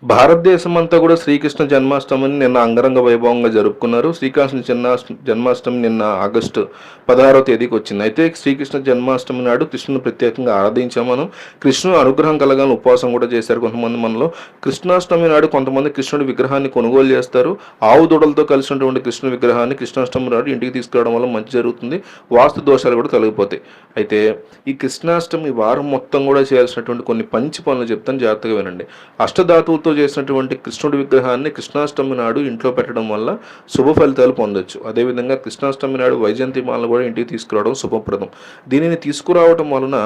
భారతదేశమంతా కూడా శ్రీకృష్ణ జన్మాష్టమిని నిన్న అంగరంగ వైభవంగా జరుపుకున్నారు. శ్రీకృష్ణ జన్మాష్టమి నిన్న ఆగస్టు 16వ తేదీకి వచ్చింది. అయితే శ్రీకృష్ణ జన్మాష్టమి నాడు కృష్ణుని ప్రత్యేకంగా ఆరాధించాం మనం. కృష్ణుడు అనుగ్రహం కలగాలని ఉపవాసం కూడా చేశారు కొంతమంది మనలో. కృష్ణాష్టమి నాడు కొంతమంది కృష్ణుడి విగ్రహాన్ని కొనుగోలు చేస్తారు. ఆవు దూడలతో కలిసినటువంటి కృష్ణుడి విగ్రహాన్ని కృష్ణాష్టమి నాడు ఇంటికి తీసుకురావడం వల్ల మంచి జరుగుతుంది. వాస్తు దోషాలు కూడా తొలగిపోతాయి. అయితే ఈ కృష్ణాష్టమి వారం మొత్తం కూడా చేయాల్సినటువంటి కొన్ని మంచి పనులు చెప్తాను, జాగ్రత్తగా వినండి. అష్టధాతువులతో చేసినటువంటి కృష్ణుడి విగ్రహాన్ని కృష్ణాష్టమి నాడు ఇంట్లో పెట్టడం వల్ల శుభ ఫలితాలు పొందొచ్చు. అదేవిధంగా కృష్ణాష్టమి నాడు వైజయంతి మాలను కూడా ఇంటికి తీసుకురావడం శుభప్రదం. దీనిని తీసుకురావడం వలన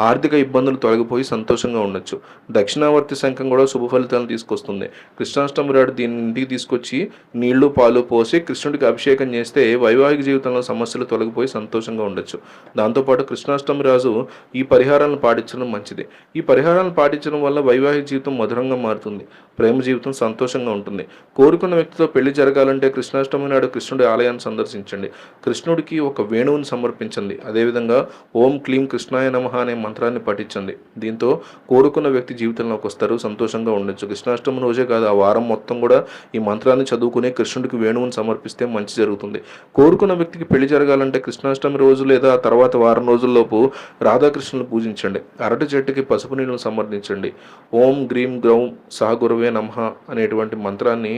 ఆర్థిక ఇబ్బందులు తొలగిపోయి సంతోషంగా ఉండొచ్చు. దక్షిణావర్తి శంఖం కూడా శుభ ఫలితాలను తీసుకొస్తుంది. కృష్ణాష్టమి నాడు దీన్ని ఇంటికి తీసుకొచ్చి నీళ్లు పాలు పోసి కృష్ణుడికి అభిషేకం చేస్తే వైవాహిక జీవితంలో సమస్యలు తొలగిపోయి సంతోషంగా ఉండొచ్చు. దాంతోపాటు కృష్ణాష్టమి రాజు ఈ పరిహారాలను పాటించడం మంచిది. ఈ పరిహారాలను పాటించడం వల్ల వైవాహిక జీవితం మధురంగా మారుతుంది. ప్రేమ జీవితం సంతోషంగా ఉంటుంది. కోరుకున్న వ్యక్తితో పెళ్లి జరగాలంటే కృష్ణాష్టమి నాడు కృష్ణుడి ఆలయాన్ని సందర్శించండి. కృష్ణుడికి ఒక వేణువుని సమర్పించండి. అదేవిధంగా ఓం క్లీం కృష్ణాయ నమః అనే మంత్రాన్ని పఠించండి. దీంతో కోరుకున్న వ్యక్తి జీవితంలోకి వస్తారు, సంతోషంగా ఉండొచ్చు. కృష్ణాష్టమి రోజే కాదు, ఆ వారం మొత్తం కూడా ఈ మంత్రాన్ని చదువుకుని కృష్ణుడికి వేణువుని సమర్పిస్తే మంచి జరుగుతుంది. కోరుకున్న వ్యక్తికి పెళ్లి జరగాలంటే కృష్ణాష్టమి రోజు లేదా తర్వాత వారం రోజుల్లోపు రాధాకృష్ణులను పూజించండి. అరటి చెట్టుకి పసుపు నీళ్ళను సమర్పించండి. ఓం గ్రీం గ్రౌం సహ గురవే నమః అనేటువంటి మంత్రాన్ని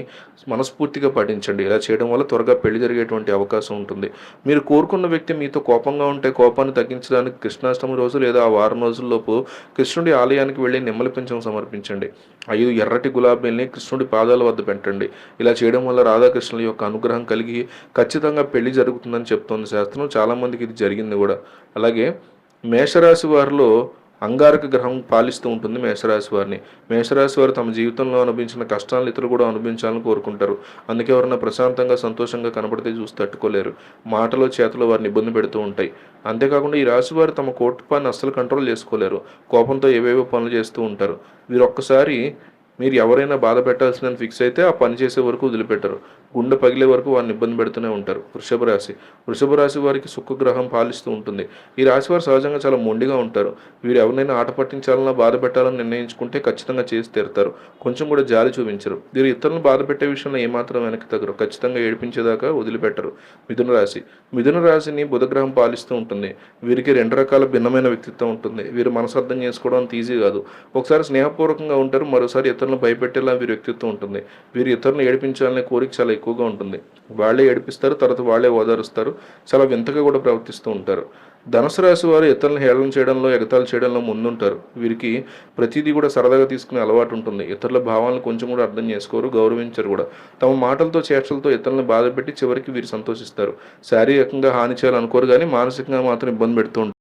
మనస్ఫూర్తిగా పఠించండి. ఇలా చేయడం వల్ల త్వరగా పెళ్లి జరిగేటువంటి అవకాశం ఉంటుంది. మీరు కోరుకున్న వ్యక్తి మీతో కోపంగా ఉంటే కోపాన్ని తగ్గించడానికి కృష్ణాష్టమి రోజు లేదా ఆ వారం రోజుల్లోపు కృష్ణుడి ఆలయానికి వెళ్ళి నిమ్మల పింఛం సమర్పించండి. 5 ఎర్రటి గులాబీల్ని కృష్ణుడి పాదాల వద్ద పెట్టండి. ఇలా చేయడం వల్ల రాధాకృష్ణుల యొక్క అనుగ్రహం కలిగి ఖచ్చితంగా పెళ్లి జరుగుతుందని చెప్తోంది శాస్త్రం. చాలామందికి ఇది జరిగింది కూడా. అలాగే మేషరాశి వారిలో అంగారక గ్రహం పాలిస్తూ ఉంటుంది మేషరాశి వారిని. మేషరాశి వారు తమ జీవితంలో అనుభవించిన కష్టాలను ఇతరులు కూడా అనుభవించాలని కోరుకుంటారు. అందుకే ఎవరైనా ప్రశాంతంగా సంతోషంగా కనబడితే చూసి తట్టుకోలేరు. మాటలో చేతలో వారిని ఇబ్బంది పెడుతూ ఉంటాయి. అంతేకాకుండా ఈ రాశి వారు తమ కోపాన్ని అస్సలు కంట్రోల్ చేసుకోలేరు. కోపంతో ఏవేవో పనులు చేస్తూ ఉంటారు. వీరు ఒక్కసారి మీరు ఎవరైనా బాధ పెట్టాల్సిందని ఫిక్స్ అయితే ఆ పని చేసే వరకు వదిలిపెట్టరు. గుండె పగిలే వరకు వారిని ఇబ్బంది పెడుతూనే ఉంటారు. వృషభ రాశి వారికి శుక్రగ్రహం పాలిస్తూ ఉంటుంది. ఈ రాశి వారు సహజంగా చాలా మొండిగా ఉంటారు. వీరు ఎవరినైనా ఆట పట్టించాలన్నా బాధ పెట్టాలని నిర్ణయించుకుంటే ఖచ్చితంగా చేసి తీరుతారు. కొంచెం కూడా జాలి చూపించరు. వీరు ఇతరులను బాధ పెట్టే విషయంలో ఏమాత్రం వెనక్కి తగ్గరు. ఖచ్చితంగా ఏడిపించేదాకా వదిలిపెట్టరు. మిథున రాశిని బుధగ్రహం పాలిస్తూ ఉంటుంది. వీరికి 2 రకాల భిన్నమైన వ్యక్తిత్వం ఉంటుంది. వీరు మనసు అర్థం చేసుకోవడం అంత ఈజీ కాదు. ఒకసారి స్నేహపూర్వకంగా ఉంటారు, మరోసారి ఇతరులను భయపెట్టేలా వీరి వ్యక్తిత్వం ఉంటుంది. వీరు ఇతరులను ఏడిపించాలనే కోరిక చాలా ఎక్కువగా ఉంటుంది. వాళ్ళే ఏడిపిస్తారు, తర్వాత వాళ్ళే ఓదారుస్తారు. చాలా వింతగా కూడా ప్రవర్తిస్తూ ఉంటారు. ధనుసు రాశి వారు ఇతరులను హేళన చేయడంలో, ఎగతాళి చేయడంలో ముందుంటారు. వీరికి ప్రతిదీ కూడా సరదాగా తీసుకునే అలవాటు ఉంటుంది. ఇతరుల భావాలను కొంచెం కూడా అర్థం చేసుకోరు, గౌరవించరు కూడా. తమ మాటలతో చేష్టలతో ఇతరులను బాధపెట్టి చివరికి వీరు సంతోషిస్తారు. శారీరకంగా హాని చేయాలనుకోరు కానీ మానసికంగా మాత్రం ఇబ్బంది పెడుతూ ఉంటారు.